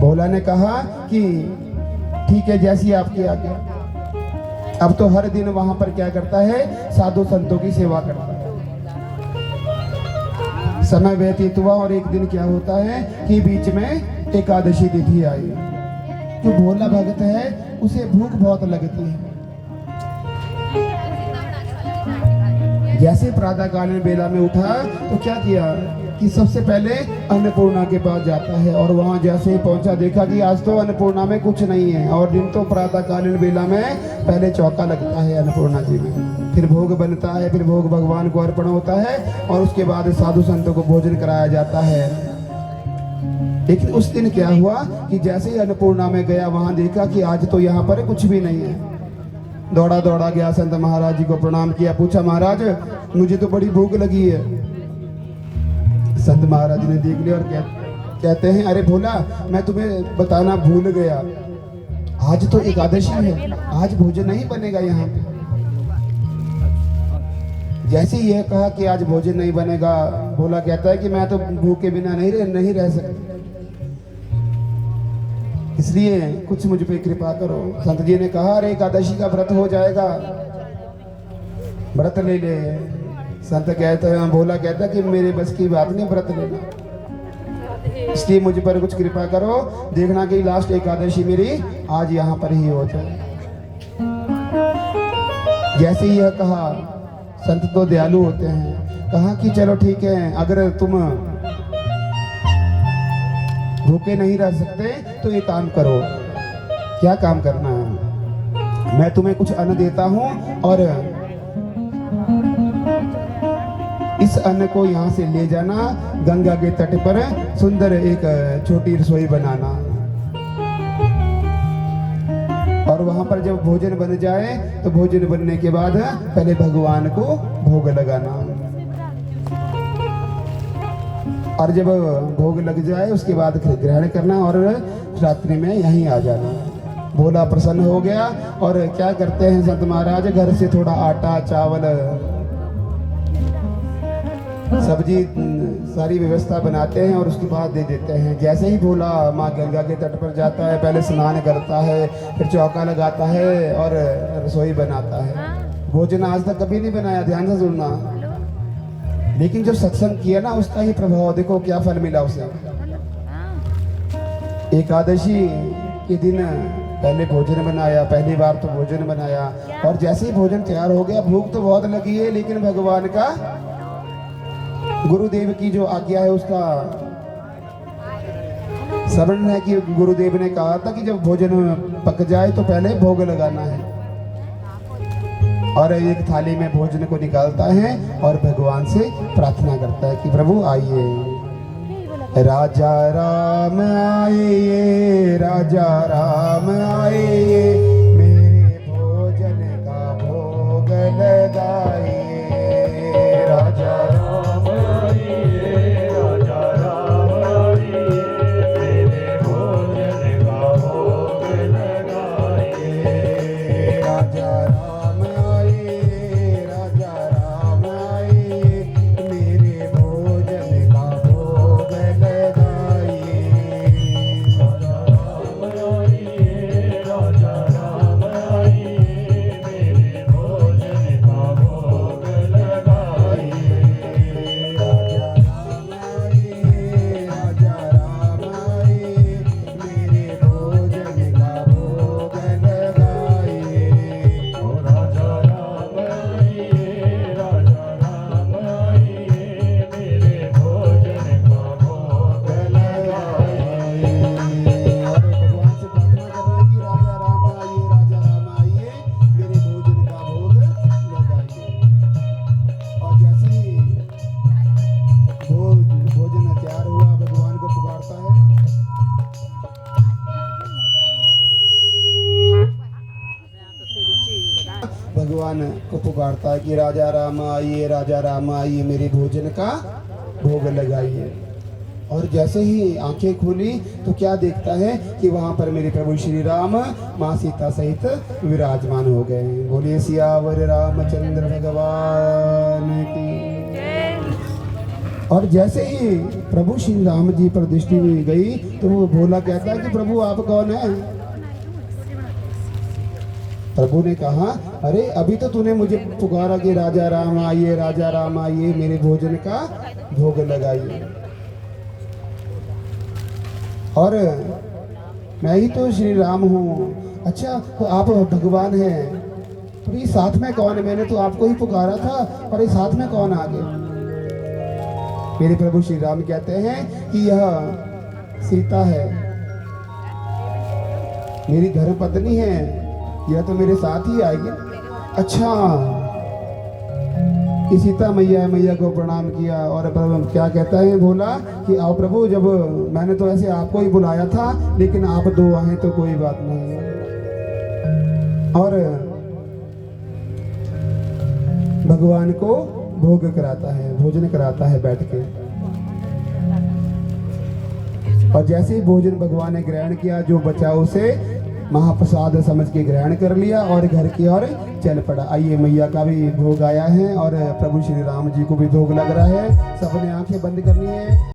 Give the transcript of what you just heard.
भोला ने कहा कि ठीक है, जैसी आपकी आज्ञा। अब तो हर दिन वहां पर क्या करता है, साधु संतों की सेवा करता है। समय व्यतीत हुआ और एक दिन क्या होता है कि बीच में एकादशी तिथि आई। जो भोला भक्त है उसे भूख बहुत लगती है। जैसे प्रातःकालीन बेला में उठा तो क्या किया कि सबसे पहले अन्नपूर्णा के पास जाता है और वहां जैसे ही पहुंचा देखा कि आज तो अन्नपूर्णा में कुछ नहीं है। और दिन तो प्रातःकालीन बेला में पहले चौका लगता है अन्नपूर्णा जी में, फिर भोग बनता है, फिर भोग भगवान को अर्पण होता है और उसके बाद साधु संतों को भोजन कराया जाता है। लेकिन उस दिन क्या हुआ कि जैसे ही अन्नपूर्णा में गया वहां देखा कि आज तो यहाँ पर कुछ भी नहीं है। दौड़ा दौड़ा गया, संत महाराज जी को प्रणाम किया, पूछा महाराज मुझे तो बड़ी भूख लगी है। संत महाराज ने देख लिया और कहते हैं अरे भोला, मैं तुम्हें बताना भूल गया, आज तो एकादशी है, आज भोजन नहीं बनेगा यहाँ पे। जैसे ही यह कहा कि आज भोजन नहीं बनेगा, भोला कहता है कि मैं तो भूख के बिना नहीं रह सकता, इसलिए कुछ मुझ पे कृपा करो। संत जी ने कहा अरे एकादशी का व्रत हो जाएगा, व्रत ले ले। संत कहते हैं, भोला कहता है कि मेरे बस की बात नहीं व्रत लेना, इसलिए मुझ पर कुछ कृपा करो, देखना कि लास्ट एकादशी मेरी आज यहाँ पर ही हो जाए। जैसे ही यह कहा, संत तो दयालु होते हैं, कहा कि चलो ठीक है, अगर तुम भूखे नहीं रह सकते तो ये काम करो। क्या काम करना है, मैं तुम्हें कुछ अन्न देता हूं और इस अन्न को यहाँ से ले जाना, गंगा के तट पर सुंदर एक छोटी रसोई बनाना और वहां पर जब भोजन बन जाए तो भोजन बनने के बाद पहले भगवान को भोग लगाना और जब भोग लग जाए उसके बाद ग्रहण करना और रात्रि में यहीं आ जाना। भोला प्रसन्न हो गया और क्या करते हैं संत महाराज, घर से थोड़ा आटा चावल सब्जी सारी व्यवस्था बनाते हैं और उसके बाद दे देते हैं। जैसे ही भोला माँ गंगा के तट पर जाता है, पहले स्नान करता है, फिर चौका लगाता है और रसोई बनाता है। भोजन आज तक कभी नहीं बनाया, ध्यान से सुनना, लेकिन जो सत्संग किया ना उसका ही प्रभाव देखो क्या फल मिला उसे। एकादशी के दिन पहले भोजन बनाया, पहली बार तो भोजन बनाया और जैसे ही भोजन तैयार हो गया, भूख तो बहुत लगी है लेकिन भगवान का, गुरुदेव की जो आज्ञा है उसका स्मरण है कि गुरुदेव ने कहा था कि जब भोजन पक जाए तो पहले भोग लगाना है और एक थाली में भोजन को निकालता है और भगवान से प्रार्थना करता है कि प्रभु आइए। राजा राम आइए, राजा राम आइए, मेरे भोजन का भोग लगाइए। राजा राम आइए, राजा राम आइए, मेरे भोजन का भोग लगाइए। राजा भगवान को पुकारता है कि राजा राम आइए, राजा राम आइए, मेरे भोजन का भोग लगाइए। और जैसे ही आंखें खुली तो क्या देखता है कि वहां पर मेरे प्रभु श्री राम माँ सीता सहित विराजमान हो गए। बोलिए सियावर रामचंद्र भगवान की। और जैसे ही प्रभु श्री राम जी पर दृष्टि गई तो वो भोला कहता है कि प्रभु आप कौन है? प्रभु ने कहा, अरे अभी तो तूने मुझे पुकारा कि राजा राम आइए, राजा राम आइए, मेरे भोजन का भोग लगाइए, और मैं ही तो श्री राम हूँ। अच्छा तो आप भगवान हैं, तो ये साथ में कौन है? मैंने तो आपको ही पुकारा था, और ये साथ में कौन आ गया? मेरे प्रभु श्री राम कहते हैं कि यह सीता है, मेरी धर्मपत्नी है, यह तो मेरे साथ ही आएगी। अच्छा, कि सीता मैया को प्रणाम किया, और प्रभु क्या कहता है भोला कि आओ प्रभु, जब मैंने तो ऐसे आपको ही बुलाया था, लेकिन आप दो आए तो कोई बात नहीं है। और भगवान को भोग कराता है, भोजन कराता है बैठ के। और जैसे ही भोजन भगवान ने ग्रहण किया, जो बचा उसे महाप्रसाद समझ के ग्रहण कर लिया और घर की ओर चल पड़ा। आइए, मैया का भी भोग आया है और प्रभु श्री राम जी को भी भोग लग रहा है। सबने आंखें बंद करनी है।